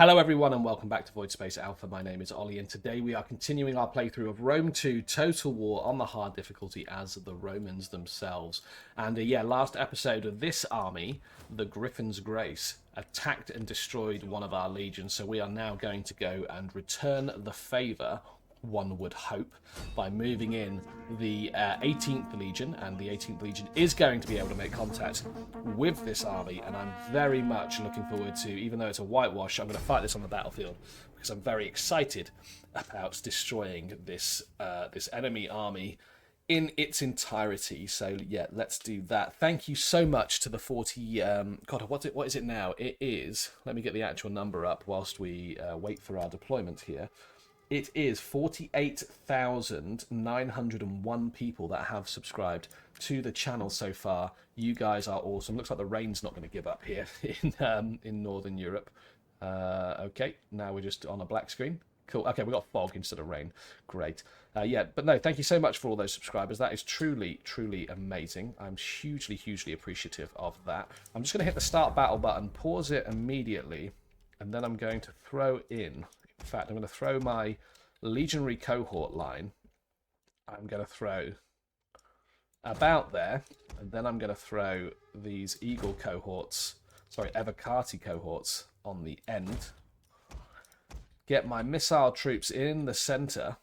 Hello everyone and welcome back to Voidspace Alpha. My name is Ollie and today we are continuing our playthrough of Rome 2 Total War on the hard difficulty as the Romans themselves. And last episode of this army, the Griffin's Grace, attacked and destroyed one of our legions. So we are now going to go and return the favour, one would hope, by moving in the 18th Legion, and the 18th Legion is going to be able to make contact with this army, and I'm very much looking forward to, even though it's a whitewash, I'm going to fight this on the battlefield, because I'm very excited about destroying this this enemy army in its entirety. So yeah, let's do that. Thank you so much to the 40 God, what is it now? It is, let me get the actual number up whilst we wait for our deployment here. It is 48,901 people that have subscribed to the channel so far. You guys are awesome. Looks like the rain's not going to give up here in Northern Europe. Okay, now we're just on a black screen. Cool. Okay, we got fog instead of rain. Great. But no, thank you so much for all those subscribers. That is truly, truly amazing. I'm hugely, hugely appreciative of that. I'm just going to hit the start battle button, pause it immediately, and then I'm going to throw in... In fact, I'm going to throw my legionary cohort line. I'm going to throw about there, and then I'm going to throw these eagle cohorts, sorry, Evocati cohorts on the end. Get my missile troops in the center,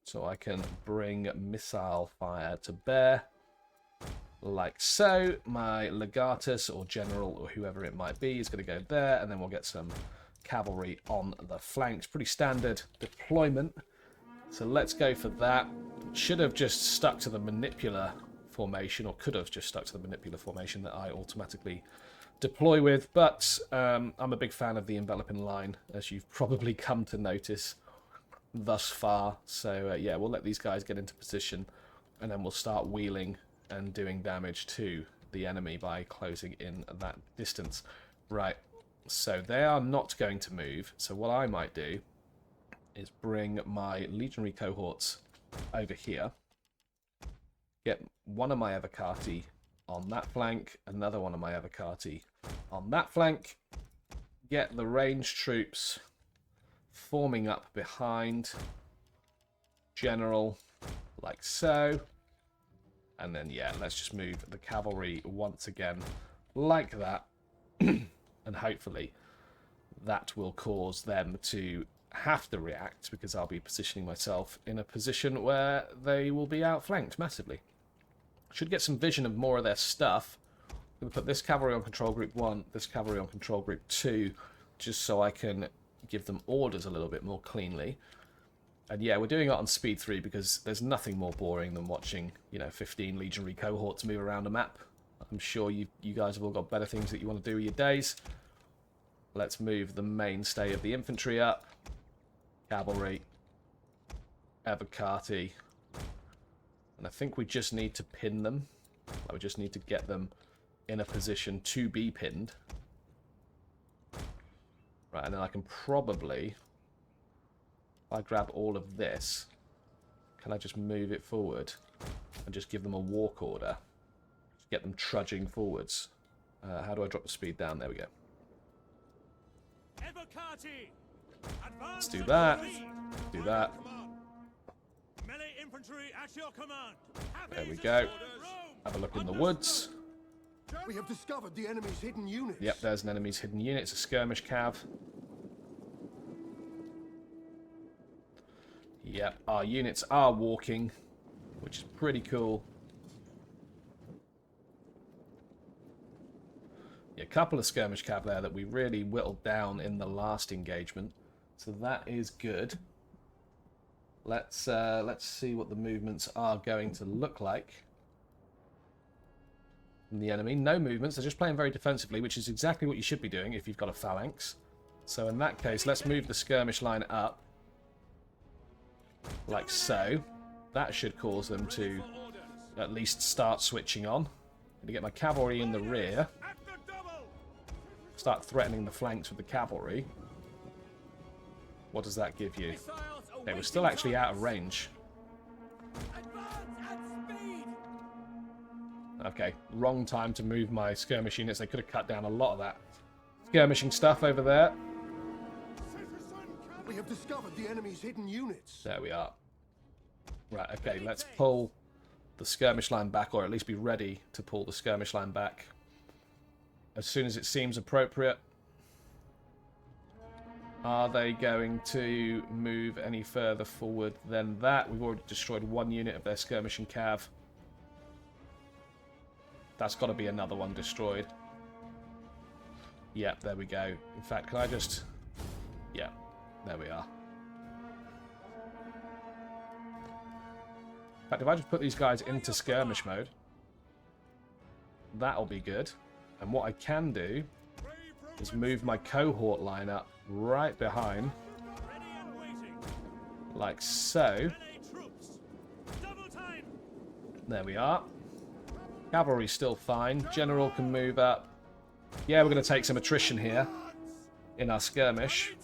so I can bring missile fire to bear, like so. My legatus or general or whoever it might be is going to go there, and then we'll get some cavalry on the flanks. Pretty standard deployment, so let's go for that. Should have just stuck to the manipular formation, or could have just stuck to the manipular formation that I automatically deploy with, but I'm a big fan of the enveloping line, as you've probably come to notice thus far. So yeah, we'll let these guys get into position, and then we'll start wheeling and doing damage to the enemy by closing in that distance. Right. So they are not going to move. So what I might do is bring my legionary cohorts over here. Get one of my Evocati on that flank. Another one of my Evocati on that flank. Get the ranged troops forming up behind general, like so. And then, yeah, let's just move the cavalry once again like that. And hopefully that will cause them to have to react, because I'll be positioning myself in a position where they will be outflanked massively. Should get some vision of more of their stuff. I'm going to put this cavalry on control group 1, this cavalry on control group 2, just so I can give them orders a little bit more cleanly. And yeah, we're doing it on speed 3 because there's nothing more boring than watching, 15 legionary cohorts move around a map. I'm sure you guys have all got better things that you want to do with your days. Let's move the mainstay of the infantry up. Cavalry. Evocati. And I think we just need to pin them. We just need to get them in a position to be pinned. Right, and then I can probably... If I grab all of this, can I just move it forward and just give them a walk order? Get them trudging forwards. How do I drop the speed down? There we go. Let's do that. Do that. There we go. Have a look in the woods. We have discovered the enemy's hidden unit. Yep, there's an enemy's hidden unit. It's a skirmish cav. Yep, our units are walking, which is pretty cool. A couple of skirmish cav there that we really whittled down in the last engagement, so that is good. Let's see what the movements are going to look like from the enemy. No movements, they're just playing very defensively, which is exactly what you should be doing if you've got a phalanx. So in that case, let's move the skirmish line up like so. That should cause them to at least start switching on. I'm going to get my cavalry in the rear. Start threatening the flanks with the cavalry. What does that give you? Okay, we're still actually out of range. Okay, wrong time to move my skirmish units. They could have cut down a lot of that skirmishing stuff over there. We have discovered the enemy's hidden units. There we are. Right, okay, let's pull the skirmish line back, or at least be ready to pull the skirmish line back as soon as it seems appropriate. Are they going to move any further forward than that? We've already destroyed one unit of their skirmishing cav. That's got to be another one destroyed. Yep, there we go. In fact, can I just... Yeah, there we are. In fact, if I just put these guys into skirmish mode, that'll be good. And what I can do is move my cohort line up right behind, like so. There we are. Cavalry's still fine. General can move up. Yeah, we're going to take some attrition here in our skirmish.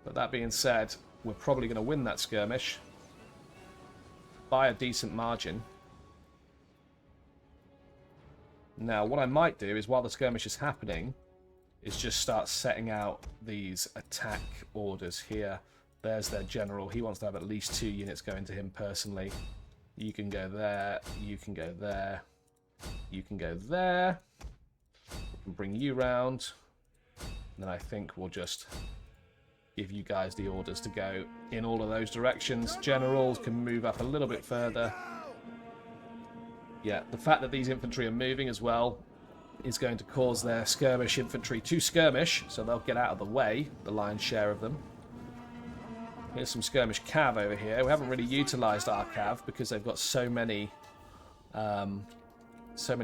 But that being said, we're probably going to win that skirmish by a decent margin. Now, what I might do is, while the skirmish is happening, is just start setting out these attack orders here. There's their general. He wants to have at least 2 units going to him personally. You can go there. You can go there. You can go there. We can bring you round. And then I think we'll just give you guys the orders to go in all of those directions. Generals can move up a little bit further. Yeah, the fact that these infantry are moving as well is going to cause their skirmish infantry to skirmish, so they'll get out of the way, the lion's share of them. Here's some skirmish cav over here. We haven't really utilised our cav because they've got so many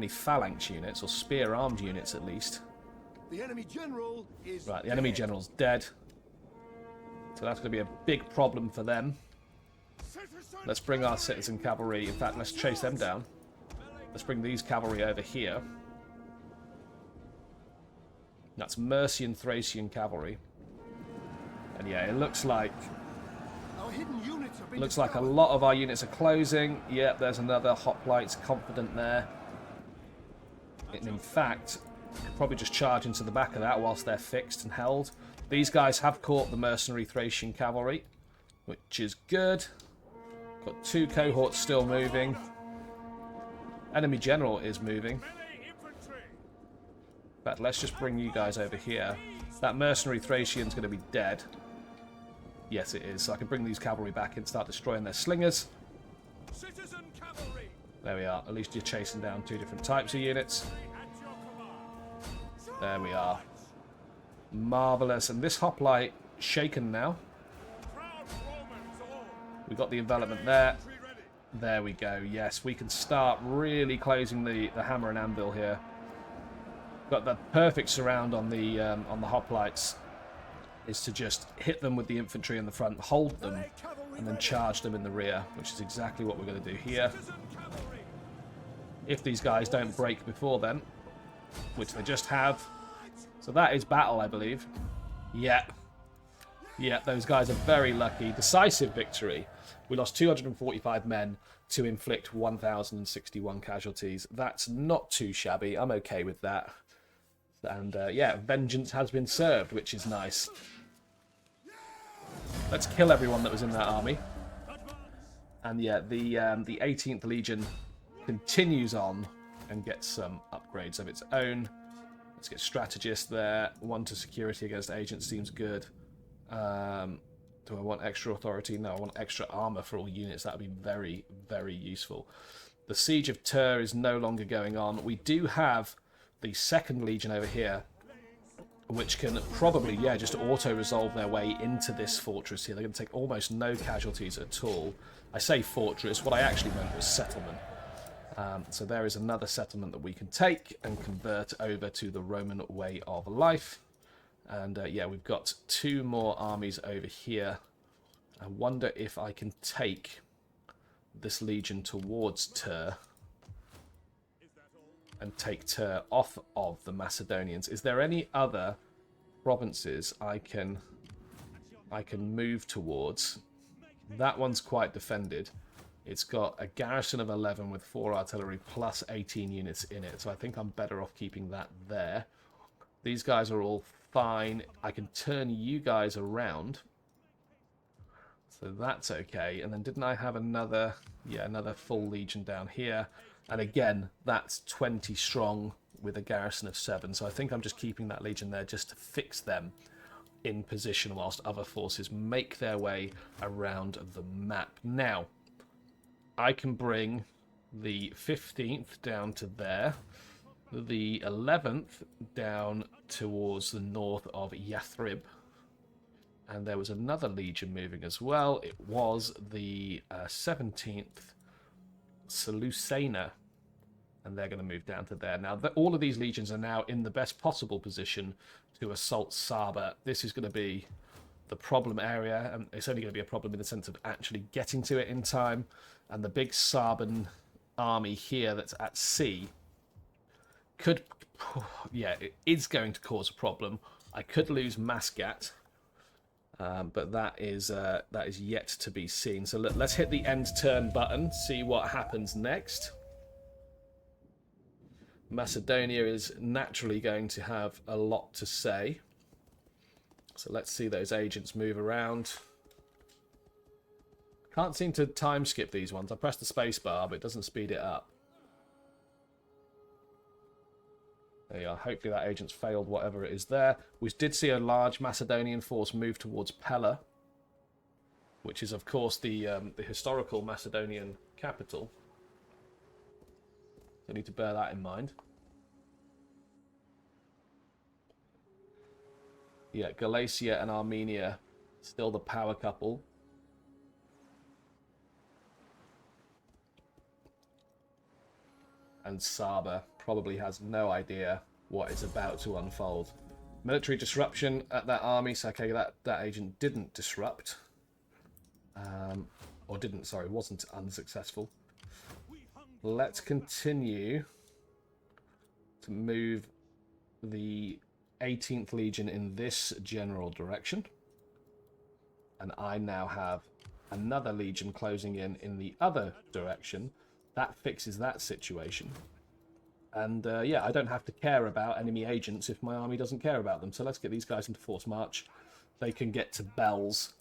phalanx units, or spear-armed units at least. The enemy general is right, the enemy general's dead. So that's going to be a big problem for them. Let's bring our citizen cavalry. In fact, let's chase them down. Let's bring these cavalry over here. That's Mercian Thracian cavalry. And yeah, it looks like our hidden units have been looks like a lot of our units are closing. Yep, there's another hoplites confident there. And in fact, could probably just charge into the back of that whilst they're fixed and held. These guys have caught the mercenary Thracian cavalry, which is good. Got 2 cohorts still moving. Enemy general is moving. But let's just bring you guys over here. That mercenary Thracian's going to be dead. Yes, it is. So I can bring these cavalry back and start destroying their slingers. There we are. At least you're chasing down 2 different types of units. There we are. Marvellous. And this hoplite shaken now. We got the envelopment there. There we go. Yes, we can start really closing the hammer and anvil here. Got the perfect surround on the hoplites. Is to just hit them with the infantry in the front, hold them, and then charge them in the rear, which is exactly what we're going to do here. If these guys don't break before then, which they just have. So that is battle, I believe. Yeah. Yeah, those guys are very lucky. Decisive victory. We lost 245 men to inflict 1,061 casualties. That's not too shabby. I'm okay with that. And yeah, vengeance has been served, which is nice. Let's kill everyone that was in that army. And yeah, the 18th Legion continues on and gets some upgrades of its own. Let's get strategist there. 1 to security against agents seems good. Do I want extra authority? No, I want extra armor for all units. That would be very, very useful. The Siege of Tur is no longer going on. We do have the 2nd Legion over here, which can probably, yeah, just auto-resolve their way into this fortress here. They're going to take almost no casualties at all. I say fortress, what I actually meant was settlement. So there is another settlement that we can take and convert over to the Roman way of life. And yeah, we've got 2 more armies over here. I wonder if I can take this legion towards Tur and take Tur off of the Macedonians. Is there any other provinces I can move towards? That one's quite defended. It's got a garrison of 11 with 4 artillery plus 18 units in it, so I think I'm better off keeping that there. These guys are all fine. I can turn you guys around. So that's okay. And then didn't I have another... Yeah, another full legion down here. And again, that's 20 strong with a garrison of 7. So I think I'm just keeping that legion there just to fix them in position whilst other forces make their way around the map. Now, I can bring the 15th down to there, the 11th down towards the north of Yathrib, and there was another legion moving as well. It was the 17th Seleucena, and they're going to move down to there. Now, all of these legions are now in the best possible position to assault Saba. This is going to be the problem area, and it's only going to be a problem in the sense of actually getting to it in time. And the big Saban army here that's at sea could, yeah, it is going to cause a problem. I could lose Mascat, but that is yet to be seen. So let's hit the end turn button, see what happens next. Macedonia is naturally going to have a lot to say. So let's see those agents move around. Can't seem to time skip these ones. I pressed the space bar, but it doesn't speed it up. There you are. Hopefully that agent's failed whatever it is there. We did see a large Macedonian force move towards Pella, which is, of course, the historical Macedonian capital. So need to bear that in mind. Yeah, Galatia and Armenia, still the power couple. And Saba probably has no idea what is about to unfold. Military disruption at that army. So, okay, that agent didn't disrupt. Or didn't, sorry, wasn't unsuccessful. Let's continue to move the 18th Legion in this general direction. And I now have another Legion closing in the other direction. That fixes that situation. And yeah, I don't have to care about enemy agents if my army doesn't care about them. So let's get these guys into force march. They can get to Bells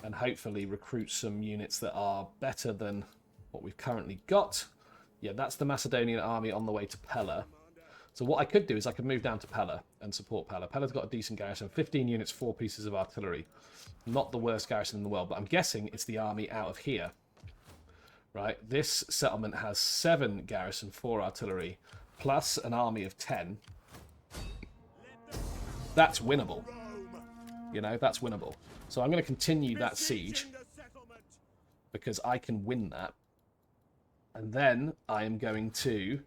and hopefully recruit some units that are better than what we've currently got. Yeah, that's the Macedonian army on the way to Pella. So what I could do is I could move down to Pella and support Pella. Pella's got a decent garrison, 15 units, 4 pieces of artillery. Not the worst garrison in the world, but I'm guessing it's the army out of here. Right, this settlement has 7 garrison, 4 artillery, plus an army of 10. That's winnable. You know, that's winnable. So I'm going to continue that siege because I can win that. And then I am going to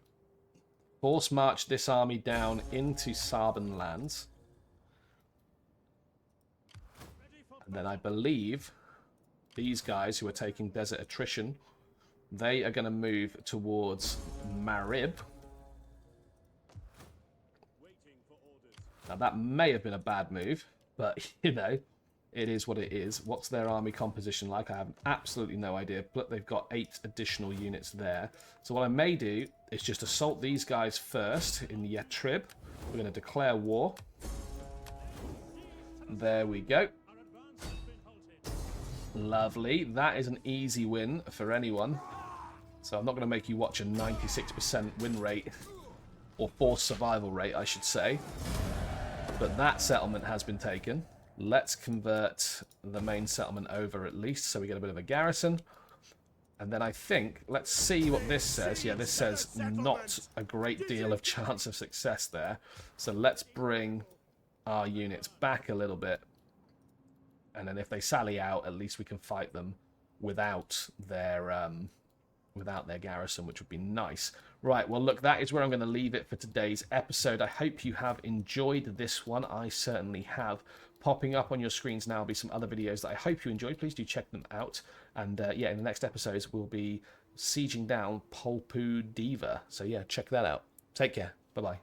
force march this army down into Saban lands. And then I believe these guys who are taking desert attrition, they are going to move towards Marib. Now, that may have been a bad move, but, you know, it is what it is. What's their army composition like? I have absolutely no idea, but they've got 8 additional units there. So what I may do is just assault these guys first in Yathrib. We're going to declare war. There we go. Lovely. That is an easy win for anyone. So I'm not going to make you watch a 96% win rate, or forced survival rate, I should say. But that settlement has been taken. Let's convert the main settlement over at least, so we get a bit of a garrison. And then I think, let's see what this says. Yeah, this says not a great deal of chance of success there. So let's bring our units back a little bit. And then if they sally out, at least we can fight them without their garrison, which would be nice. Right, well, look, that is where I'm going to leave it for today's episode. I hope you have enjoyed this one. I certainly have. Popping up on your screens now will be some other videos that I hope you enjoyed. Please do check them out. And, yeah, in the next episodes, we'll be sieging down Polpu Diva. So, yeah, check that out. Take care. Bye-bye.